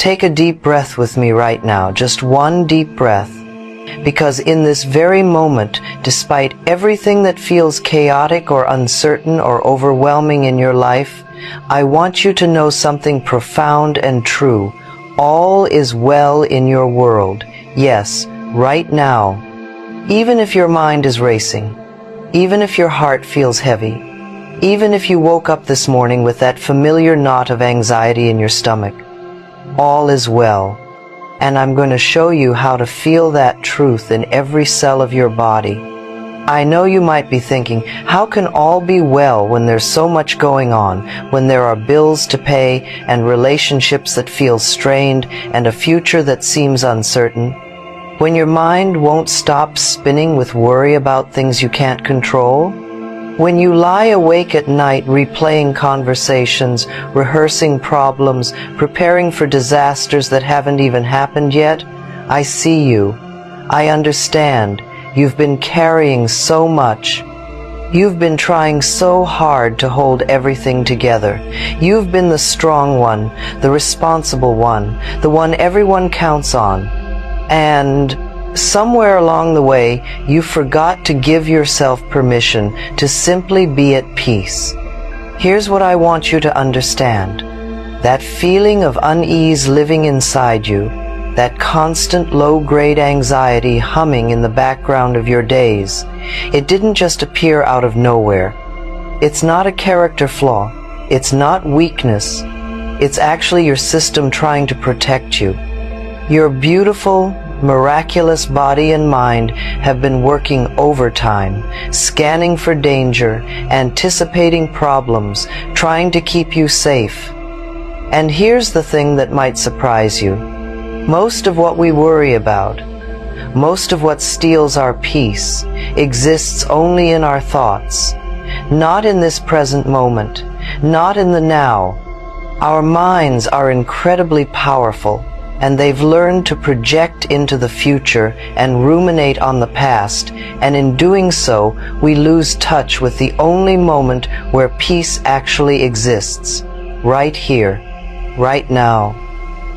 take a deep breath with me right now, just one deep breath. Because in this very moment, despite everything that feels chaotic or uncertain or overwhelming in your life, I want you to know something profound and true. All is well in your world. Yes, right now. Even if your mind is racing, even if your heart feels heavy, even if you woke up this morning with that familiar knot of anxiety in your stomach, all is well. And I'm going to show you how to feel that truth in every cell of your body. I know you might be thinking, how can all be well when there's so much going on, when there are bills to pay and relationships that feel strained and a future that seems uncertain? When your mind won't stop spinning with worry about things you can't control? When you lie awake at night replaying conversations, rehearsing problems, preparing for disasters that haven't even happened yet? I see you. I understand. You've been carrying so much. You've been trying so hard to hold everything together. You've been the strong one, the responsible one, the one everyone counts on. And somewhere along the way, you forgot to give yourself permission to simply be at peace. Here's what I want you to understand. That feeling of unease living inside you, that constant low-grade anxiety humming in the background of your days, it didn't just appear out of nowhere. It's not a character flaw. It's not weakness. It's actually your system trying to protect you. Your beautiful, miraculous body and mind have been working overtime, scanning for danger, anticipating problems, trying to keep you safe. And here's the thing that might surprise you. Most of what we worry about, most of what steals our peace, exists only in our thoughts, not in this present moment, not in the now. Our minds are incredibly powerful, and they've learned to project into the future and ruminate on the past, and in doing so, we lose touch with the only moment where peace actually exists, right here, right now.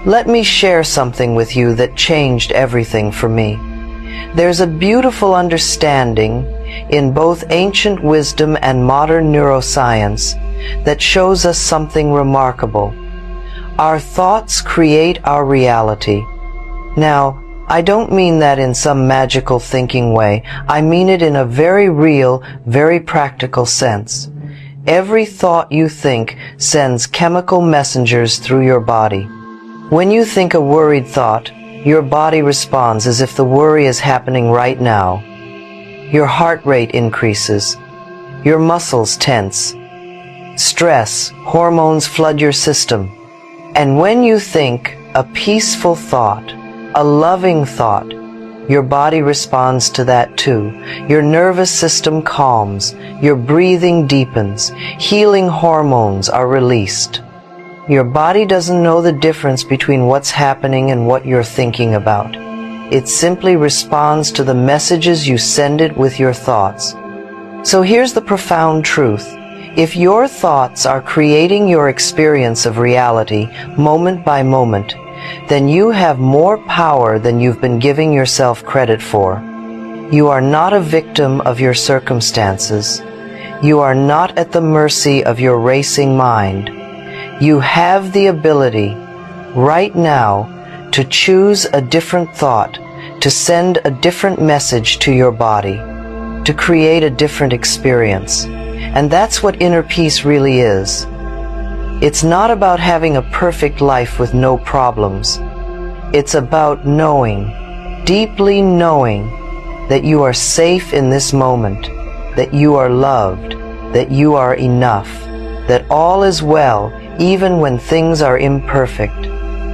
Let me share something with you that changed everything for me. There's a beautiful understanding in both ancient wisdom and modern neuroscience that shows us something remarkable. Our thoughts create our reality. Now, I don't mean that in some magical thinking way. I mean it in a very real, very practical sense. Every thought you think sends chemical messengers through your body. When you think a worried thought, your body responds as if the worry is happening right now. Your heart rate increases. Your muscles tense. Stress, hormones flood your system. And when you think a peaceful thought, a loving thought, your body responds to that too. Your nervous system calms, your breathing deepens, healing hormones are released. Your body doesn't know the difference between what's happening and what you're thinking about. It simply responds to the messages you send it with your thoughts. So here's the profound truth. If your thoughts are creating your experience of reality moment by moment, then you have more power than you've been giving yourself credit for. You are not a victim of your circumstances. You are not at the mercy of your racing mind. You have the ability, right now, to choose a different thought, to send a different message to your body, to create a different experience. And that's what inner peace really is. It's not about having a perfect life with no problems. It's about knowing, deeply knowing, that you are safe in this moment, that you are loved, that you are enough, that all is well even when things are imperfect.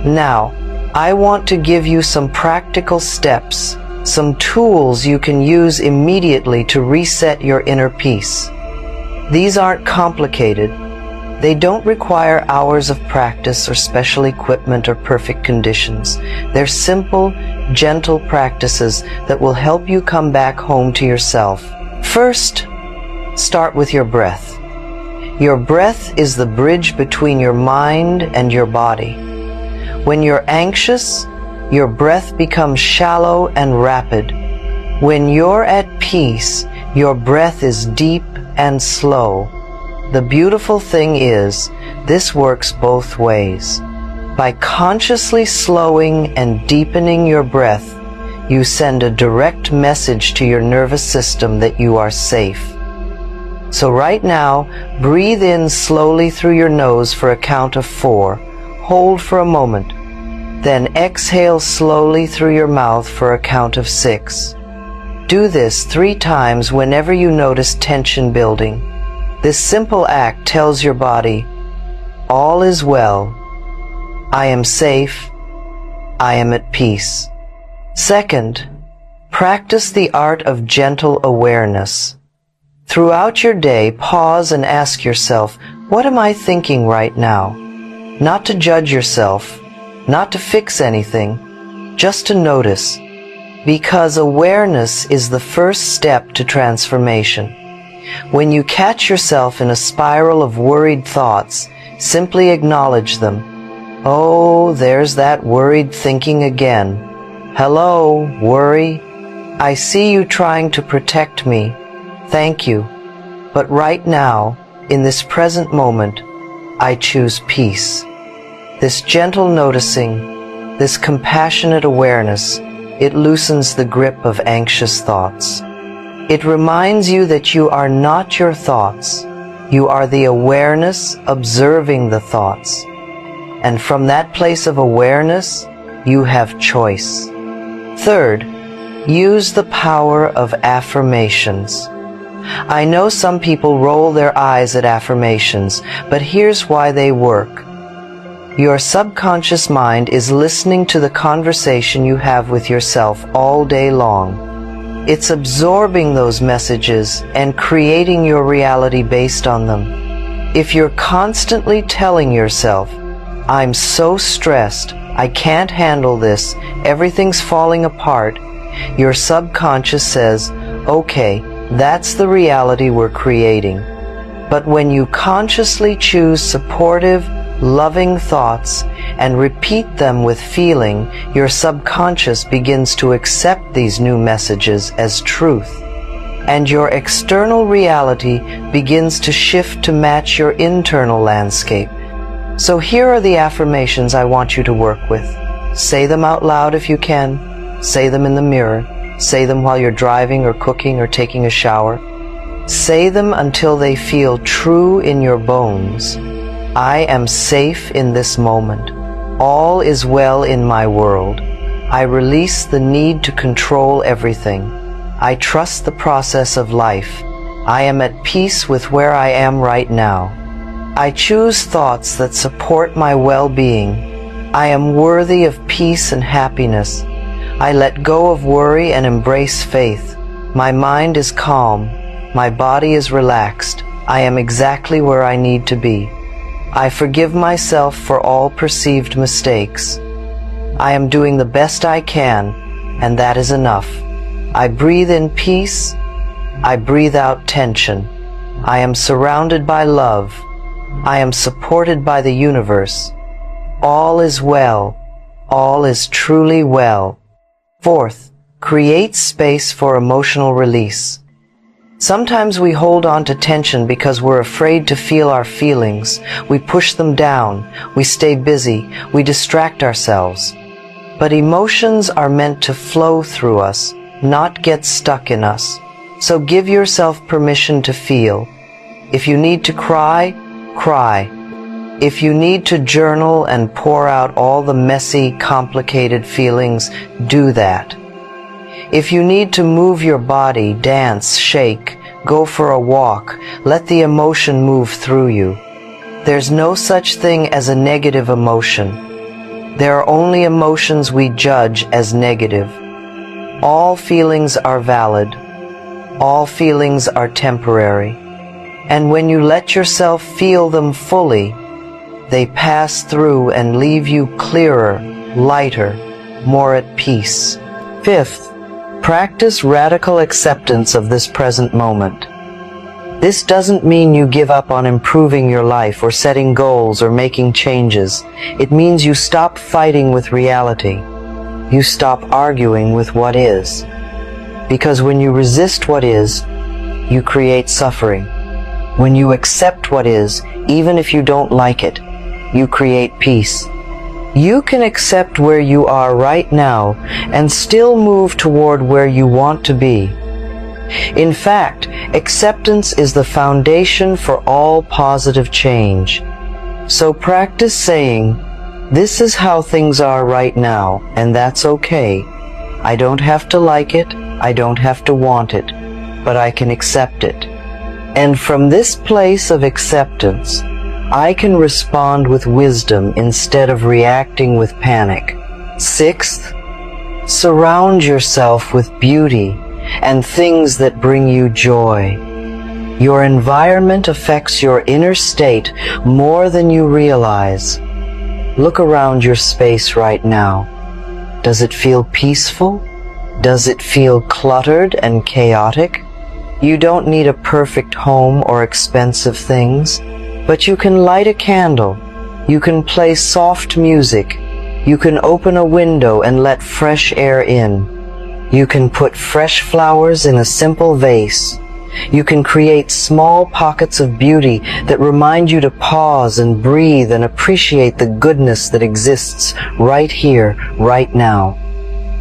Now, I want to give you some practical steps, some tools you can use immediately to reset your inner peace. These aren't complicated. They don't require hours of practice or special equipment or perfect conditions. They're simple, gentle practices that will help you come back home to yourself. First, start with your breath. Your breath is the bridge between your mind and your body. When you're anxious, your breath becomes shallow and rapid. When you're at peace, your breath is deep and slow. The beautiful thing is, this works both ways. By consciously slowing and deepening your breath, you send a direct message to your nervous system that you are safe. So right now, breathe in slowly through your nose for a count of 4. Hold for a moment. Then exhale slowly through your mouth for a count of 6. Do this 3 times whenever you notice tension building. This simple act tells your body, all is well. I am safe. I am at peace. Second, practice the art of gentle awareness. Throughout your day, pause and ask yourself, what am I thinking right now? Not to judge yourself, not to fix anything, just to notice. Because awareness is the first step to transformation. When you catch yourself in a spiral of worried thoughts, simply acknowledge them. Oh, there's that worried thinking again. Hello, worry. I see you trying to protect me. Thank you. But right now, in this present moment, I choose peace. This gentle noticing, this compassionate awareness, it loosens the grip of anxious thoughts. It reminds you that you are not your thoughts. You are the awareness observing the thoughts. And from that place of awareness, you have choice. Third, use the power of affirmations. I know some people roll their eyes at affirmations, but here's why they work. Your subconscious mind is listening to the conversation you have with yourself all day long. It's absorbing those messages and creating your reality based on them. If you're constantly telling yourself, I'm so stressed, I can't handle this, everything's falling apart, your subconscious says, okay, that's the reality we're creating. But when you consciously choose supportive, loving thoughts and repeat them with feeling, your subconscious begins to accept these new messages as truth. And your external reality begins to shift to match your internal landscape. So here are the affirmations I want you to work with. Say them out loud if you can. Say them in the mirror. Say them while you're driving or cooking or taking a shower. Say them until they feel true in your bones. I am safe in this moment. All is well in my world. I release the need to control everything. I trust the process of life. I am at peace with where I am right now. I choose thoughts that support my well-being. I am worthy of peace and happiness. I let go of worry and embrace faith. My mind is calm. My body is relaxed. I am exactly where I need to be. I forgive myself for all perceived mistakes. I am doing the best I can, and that is enough. I breathe in peace. I breathe out tension. I am surrounded by love. I am supported by the universe. All is well. All is truly well. Fourth, create space for emotional release. Sometimes we hold on to tension because we're afraid to feel our feelings. We push them down. We stay busy. We distract ourselves. But emotions are meant to flow through us, not get stuck in us. So give yourself permission to feel. If you need to cry, cry. If you need to journal and pour out all the messy, complicated feelings, do that. If you need to move your body, dance, shake, go for a walk, let the emotion move through you. There's no such thing as a negative emotion. There are only emotions we judge as negative. All feelings are valid. All feelings are temporary. And when you let yourself feel them fully, they pass through and leave you clearer, lighter, more at peace. Fifth, practice radical acceptance of this present moment. This doesn't mean you give up on improving your life or setting goals or making changes. It means you stop fighting with reality. You stop arguing with what is. Because when you resist what is, you create suffering. When you accept what is, even if you don't like it, you create peace. You can accept where you are right now and still move toward where you want to be. In fact, acceptance is the foundation for all positive change. So practice saying, "This is how things are right now, and that's okay. I don't have to like it, I don't have to want it, but I can accept it. And from this place of acceptance, I can respond with wisdom instead of reacting with panic." Sixth, surround yourself with beauty and things that bring you joy. Your environment affects your inner state more than you realize. Look around your space right now. Does it feel peaceful? Does it feel cluttered and chaotic? You don't need a perfect home or expensive things, but you can light a candle. You can play soft music. You can open a window and let fresh air in. You can put fresh flowers in a simple vase. You can create small pockets of beauty that remind you to pause and breathe and appreciate the goodness that exists right here, right now.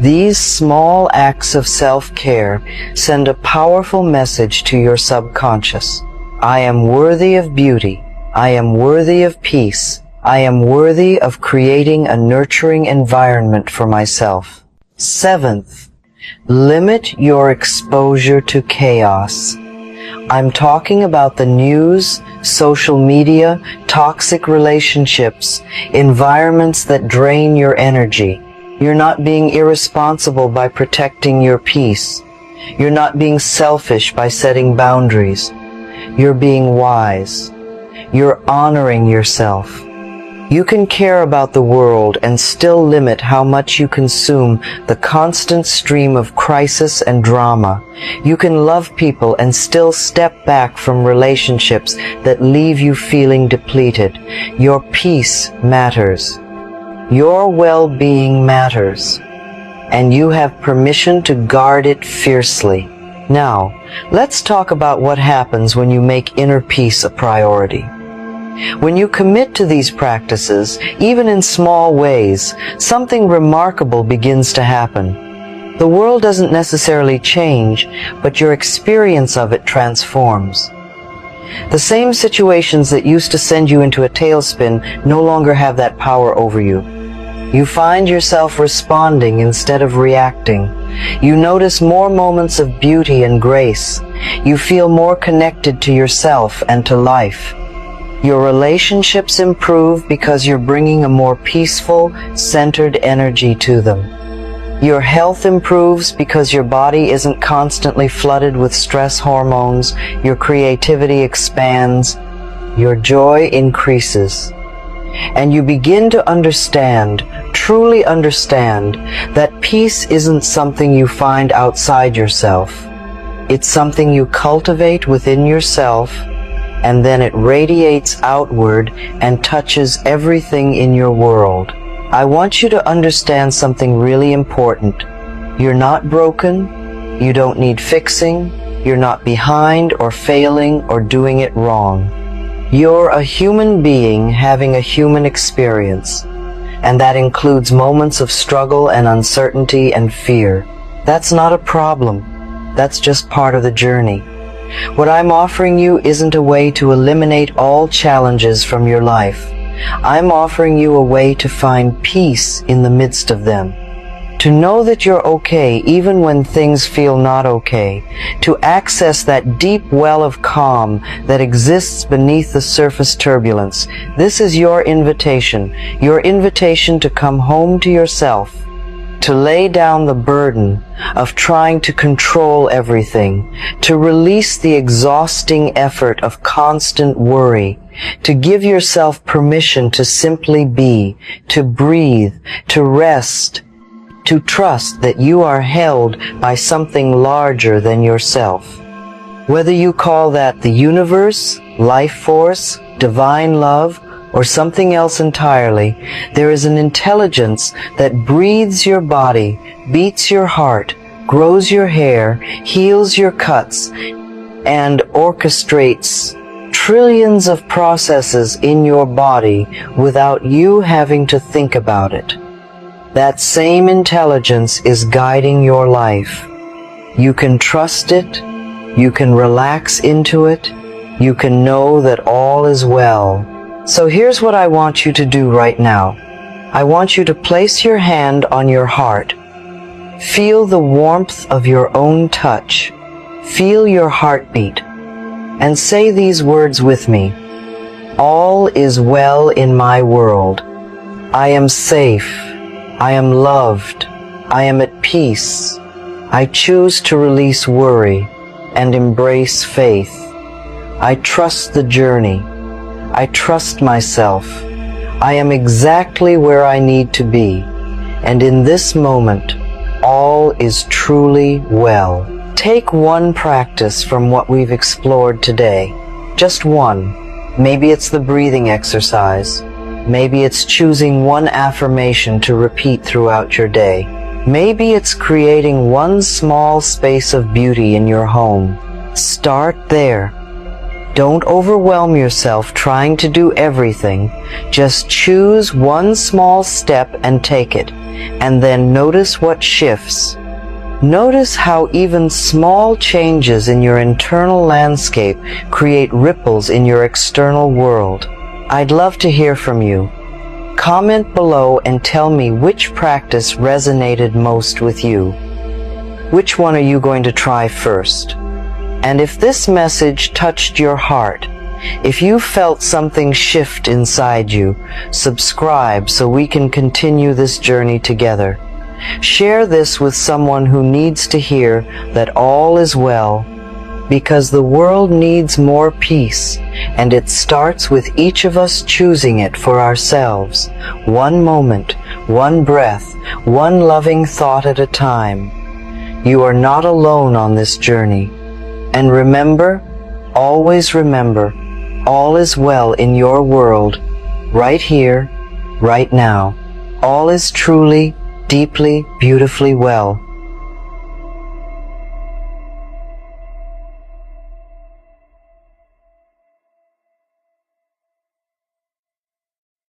These small acts of self-care send a powerful message to your subconscious. I am worthy of beauty. I am worthy of peace. I am worthy of creating a nurturing environment for myself. Seventh, limit your exposure to chaos. I'm talking about the news, social media, toxic relationships, environments that drain your energy. You're not being irresponsible by protecting your peace. You're not being selfish by setting boundaries. You're being wise. You're honoring yourself. You can care about the world and still limit how much you consume the constant stream of crisis and drama. You can love people and still step back from relationships that leave you feeling depleted. Your peace matters. Your well-being matters. And you have permission to guard it fiercely. Now, let's talk about what happens when you make inner peace a priority. When you commit to these practices, even in small ways, something remarkable begins to happen. The world doesn't necessarily change, but your experience of it transforms. The same situations that used to send you into a tailspin no longer have that power over you. You find yourself responding instead of reacting. You notice more moments of beauty and grace. You feel more connected to yourself and to life. Your relationships improve because you're bringing a more peaceful, centered energy to them. Your health improves because your body isn't constantly flooded with stress hormones. Your creativity expands. Your joy increases. And you begin to understand, truly understand, that peace isn't something you find outside yourself. It's something you cultivate within yourself, and then it radiates outward and touches everything in your world. I want you to understand something really important. You're not broken. You don't need fixing. You're not behind or failing or doing it wrong. You're a human being having a human experience, and that includes moments of struggle and uncertainty and fear. That's not a problem. That's just part of the journey. What I'm offering you isn't a way to eliminate all challenges from your life. I'm offering you a way to find peace in the midst of them. To know that you're okay even when things feel not okay. To access that deep well of calm that exists beneath the surface turbulence. This is your invitation to come home to yourself. To lay down the burden of trying to control everything, to release the exhausting effort of constant worry, to give yourself permission to simply be, to breathe, to rest, to trust that you are held by something larger than yourself. Whether you call that the universe, life force, divine love, or something else entirely, there is an intelligence that breathes your body, beats your heart, grows your hair, heals your cuts, and orchestrates trillions of processes in your body without you having to think about it. That same intelligence is guiding your life. You can trust it, you can relax into it, you can know that all is well. So here's what I want you to do right now. I want you to place your hand on your heart. Feel the warmth of your own touch. Feel your heartbeat. And say these words with me. All is well in my world. I am safe. I am loved. I am at peace. I choose to release worry and embrace faith. I trust the journey. I trust myself. I am exactly where I need to be. And in this moment, all is truly well. Take one practice from what we've explored today. Just one. Maybe it's the breathing exercise. Maybe it's choosing one affirmation to repeat throughout your day. Maybe it's creating one small space of beauty in your home. Start there. Don't overwhelm yourself trying to do everything. Just choose one small step and take it, and then notice what shifts. Notice how even small changes in your internal landscape create ripples in your external world. I'd love to hear from you. Comment below and tell me which practice resonated most with you. Which one are you going to try first? And if this message touched your heart, if you felt something shift inside you, subscribe so we can continue this journey together. Share this with someone who needs to hear that all is well, because the world needs more peace, and it starts with each of us choosing it for ourselves, one moment, one breath, one loving thought at a time. You are not alone on this journey. And remember, always remember, all is well in your world, right here, right now. All is truly, deeply, beautifully well.